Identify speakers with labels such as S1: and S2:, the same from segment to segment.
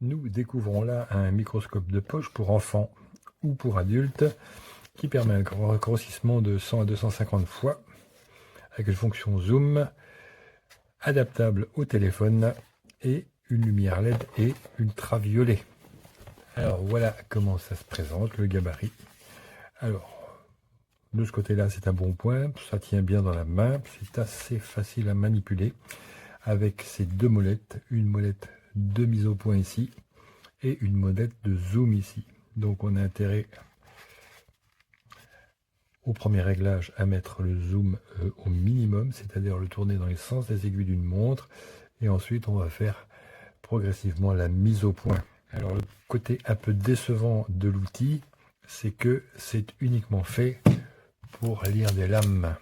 S1: Nous découvrons là un microscope de poche pour enfants ou pour adultes qui permet un grossissement de 100 à 250 fois avec une fonction zoom adaptable au téléphone et une lumière LED et ultraviolet. Alors voilà comment ça se présente, le gabarit. Alors, de ce côté-là, c'est un bon point, ça tient bien dans la main, c'est assez facile à manipuler avec ces deux molettes, une molette de mise au point ici et une molette de zoom ici. Donc on a intérêt au premier réglage à mettre le zoom au minimum, c'est-à-dire le tourner dans les sens des aiguilles d'une montre, et ensuite on va faire progressivement la mise au point. Alors le côté un peu décevant de l'outil, c'est que c'est uniquement fait pour lire des lames.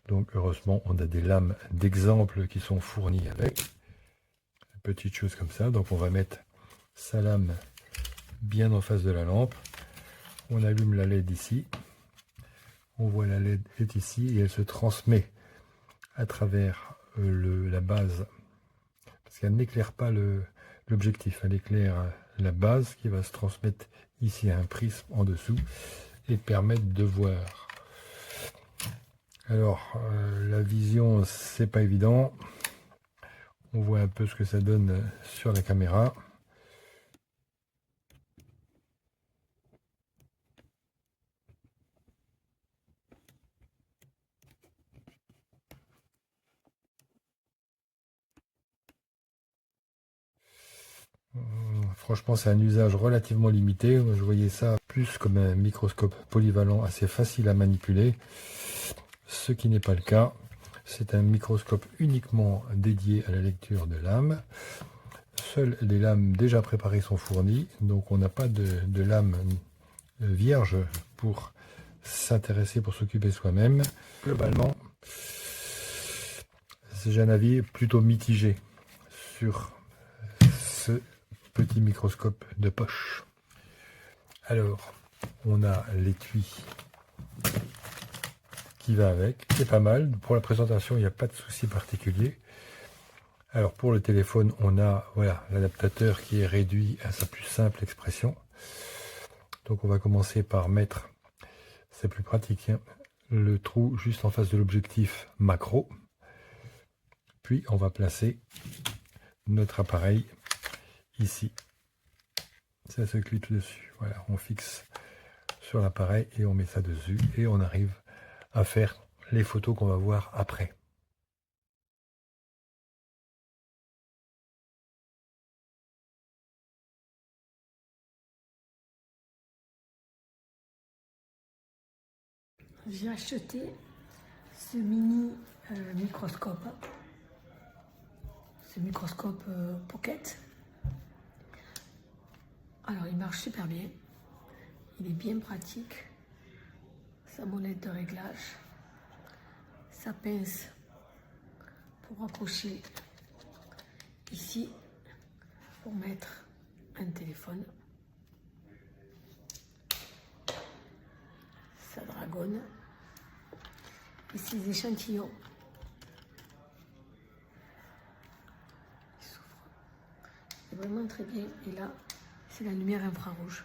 S1: Donc heureusement on a des lames d'exemple qui sont fournies avec. Petite chose comme ça, donc on va mettre sa lame bien en face de la lampe. On allume la LED ici. On voit la LED est ici et elle se transmet à travers la base. Parce qu'elle n'éclaire pas l'objectif, elle éclaire la base qui va se transmettre ici à un prisme en dessous et permettre de voir. Alors, la vision, c'est pas évident. On voit un peu ce que ça donne sur la caméra. Franchement, c'est un usage relativement limité. Je voyais ça plus comme un microscope polyvalent assez facile à manipuler. Ce qui n'est pas le cas. C'est un microscope uniquement dédié à la lecture de lames. Seules les lames déjà préparées sont fournies, donc on n'a pas de lames vierges pour s'intéresser, pour s'occuper soi-même. Globalement, j'ai un avis plutôt mitigé sur ce petit microscope de poche. Alors, on a l'étui qui va avec, c'est pas mal. Pour la présentation, il n'y a pas de souci particulier. Alors pour le téléphone, on a voilà l'adaptateur qui est réduit à sa plus simple expression. Donc on va commencer par mettre, c'est plus pratique, hein, le trou juste en face de l'objectif macro. Puis on va placer notre appareil ici. Ça se clip dessus. Voilà, on fixe sur l'appareil et on met ça dessus et on arrive à faire les photos qu'on va voir après.
S2: J'ai acheté ce mini microscope, ce microscope pocket. Alors il marche super bien, il est bien pratique, sa molette de réglage, sa pince pour accrocher ici pour mettre un téléphone, sa dragonne et ses échantillons. Il s'ouvre, c'est vraiment très bien. Et là, c'est la lumière infrarouge.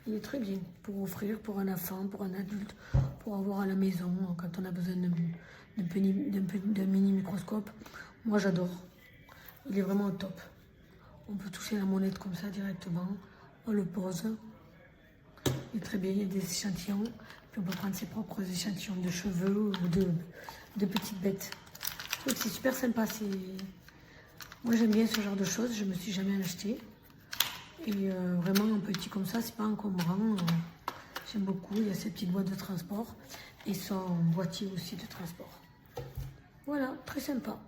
S2: Il est très bien pour offrir pour un enfant, pour un adulte, pour avoir à la maison quand on a besoin d'un mini microscope. Moi j'adore. Il est vraiment au top. On peut toucher la molette comme ça directement. On le pose. Il est très bien, il y a des échantillons. Puis on peut prendre ses propres échantillons de cheveux ou de petites bêtes. Donc c'est super sympa. Moi j'aime bien ce genre de choses. Je ne me suis jamais acheté. Et vraiment un petit comme ça, c'est pas encombrant. J'aime beaucoup. Il y a ces petites boîtes de transport et son boîtier aussi de transport. Voilà, très sympa.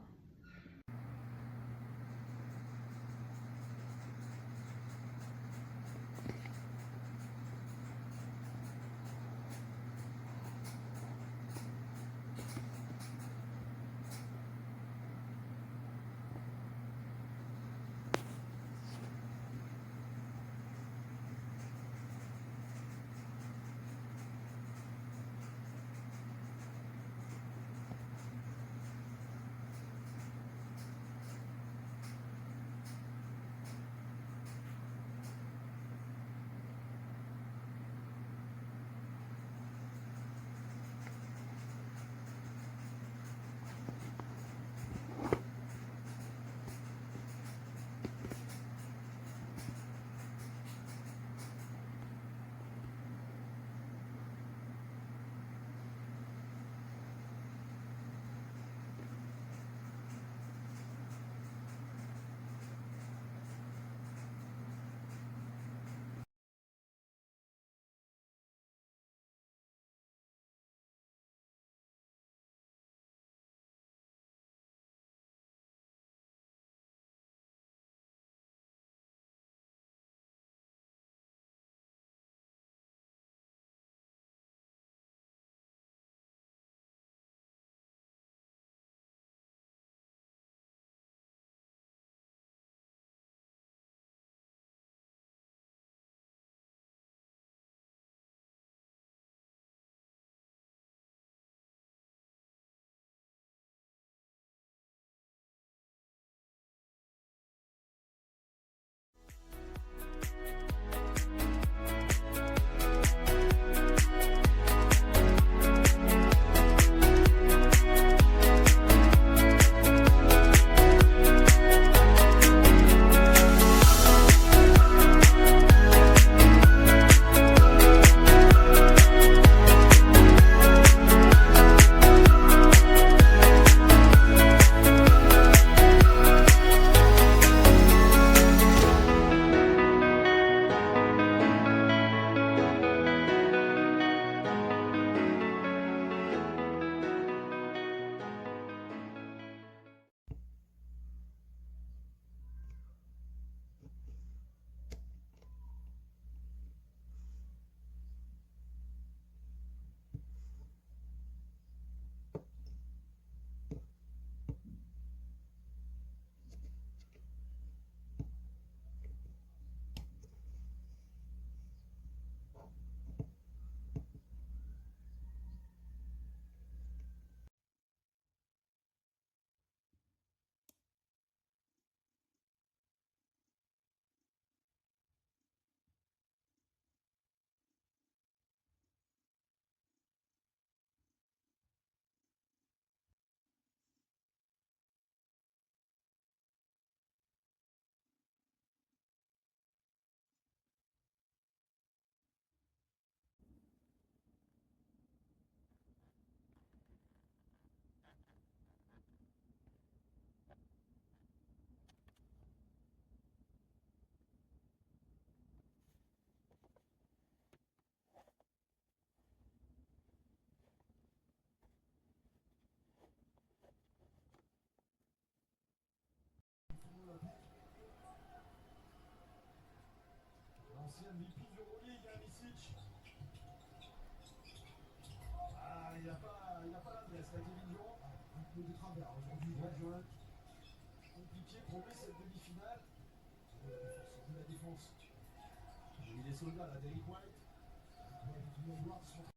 S3: MVP de l'Euroleague, hein, Micic. Ah, il n'a pas l'adresse, là, Kevin Durant. Un peu de travers aujourd'hui, Durant. Compliqué pour lui cette demi-finale. La défense. Il est soldat, là, Derrick White. Ouais, il doit vouloir se